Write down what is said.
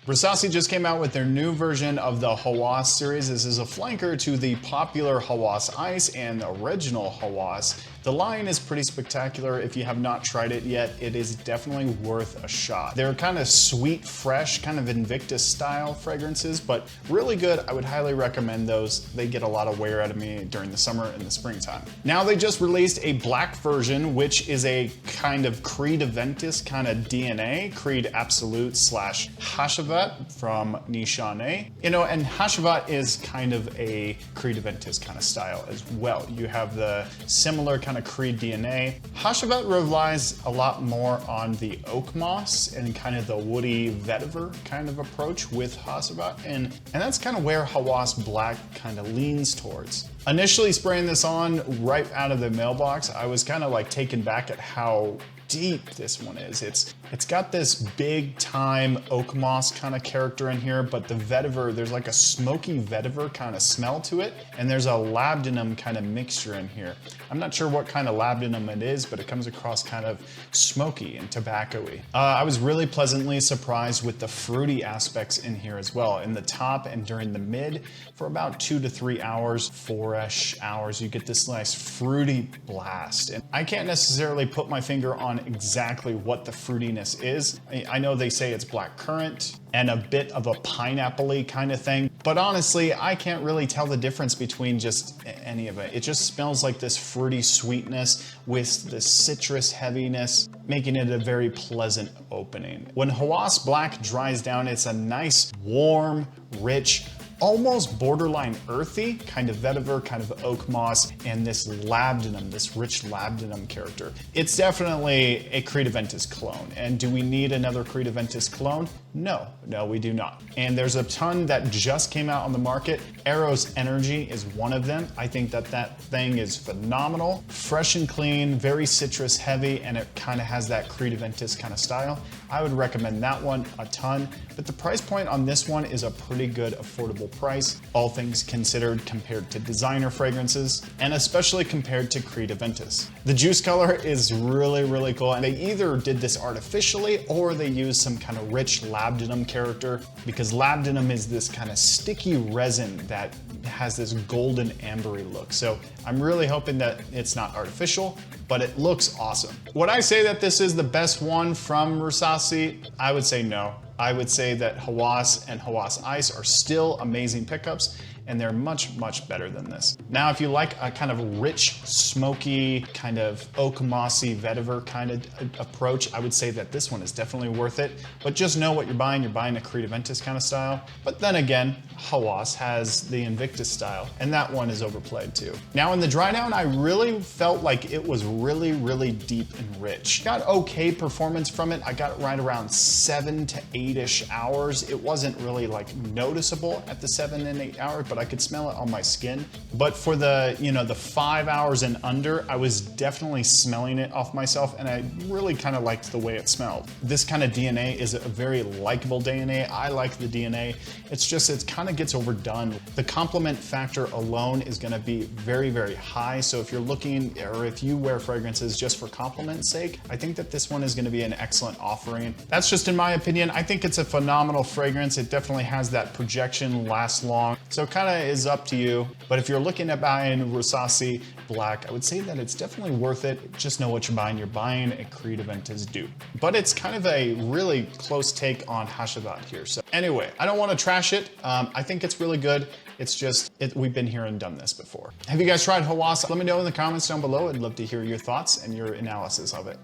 Rasasi just came out with their new version of the Hawas series. This is a flanker to the popular Hawas Ice and the original Hawas. The line is pretty spectacular. If you have not tried it yet, it is definitely worth a shot. They're kind of sweet, fresh, kind of Invictus style fragrances, but really good. I would highly recommend those. They get a lot of wear out of me during the summer and the springtime. Now they just released a black version, which is a kind of Creed Aventus kind of DNA, Creed Absolute / Hashavat from Nishane. You know, and Hashavat is kind of a Creed Aventus kind of style as well. You have the similar kind of Creed DNA. Hashavat relies a lot more on the oak moss and kind of the woody vetiver kind of approach with Hashavat, and that's kind of where Hawas Black kind of leans towards. Initially spraying this on right out of the mailbox, I was kind of like taken back at how deep this one is. It's got this big time oak moss kind of character in here, but the vetiver, there's like a smoky vetiver kind of smell to it, and there's a labdanum kind of mixture in here. I'm not sure what kind of labdanum it is, but it comes across kind of smoky and tobacco-y. I was really pleasantly surprised with the fruity aspects in here as well. In the top and during the mid, for about 2 to 3 hours, 4-ish hours, you get this nice fruity blast. And I can't necessarily put my finger on exactly what the fruitiness is. I know they say it's black currant and a bit of a pineapple-y kind of thing, but honestly, I can't really tell the difference between just any of it. It just smells like this fruity sweetness with the citrus heaviness, making it a very pleasant opening. When Hawas Black dries down, it's a nice, warm, rich, almost borderline earthy kind of vetiver, kind of oak moss, and this labdanum, this rich labdanum character. It's definitely a Creed Aventus clone. And do we need another Creed Aventus clone? No, we do not. And there's a ton that just came out on the market. Eros Energy is one of them. I think that thing is phenomenal, fresh and clean, very citrus heavy, and it kind of has that Creed Aventus kind of style. I would recommend that one a ton, but the price point on this one is a pretty good affordable price, all things considered, compared to designer fragrances, and especially compared to Creed Aventus. The juice color is really, really cool, and they either did this artificially or they used some kind of rich labdanum character, because labdanum is this kind of sticky resin that has this golden ambery look. So I'm really hoping that it's not artificial, but it looks awesome. Would I say that this is the best one from Rasasi? I would say no. I would say that Hawas and Hawas Ice are still amazing pickups, and they're much, much better than this. Now, if you like a kind of rich, smoky, kind of oak mossy vetiver kind of approach, I would say that this one is definitely worth it. But just know what you're buying. You're buying a Creed Aventus kind of style. But then again, Hawas has the Invictus style, and that one is overplayed too. Now in the dry down, I really felt like it was really, really deep and rich. Got okay performance from it. I got right around 7 to 8-ish hours. It wasn't really like noticeable at the 7 and 8 hours, but I could smell it on my skin. But for the, the 5 hours and under, I was definitely smelling it off myself, and I really kind of liked the way it smelled. This kind of DNA is a very likable DNA. I like the DNA. It's just, it kind of gets overdone. The compliment factor alone is gonna be very, very high. So if you're looking, or if you wear fragrances just for compliment's sake, I think that this one is gonna be an excellent offering. That's just in my opinion. I think it's a phenomenal fragrance. It definitely has that projection, lasts long. So it kind of is up to you. But if you're looking at buying Rasasi Black, I would say that it's definitely worth it. Just know what you're buying. You're buying a Creed Aventus dupe. But it's kind of a really close take on Hashavat here. So anyway, I don't want to trash it. I think it's really good. It's just, we've been here and done this before. Have you guys tried Hawas? Let me know in the comments down below. I'd love to hear your thoughts and your analysis of it.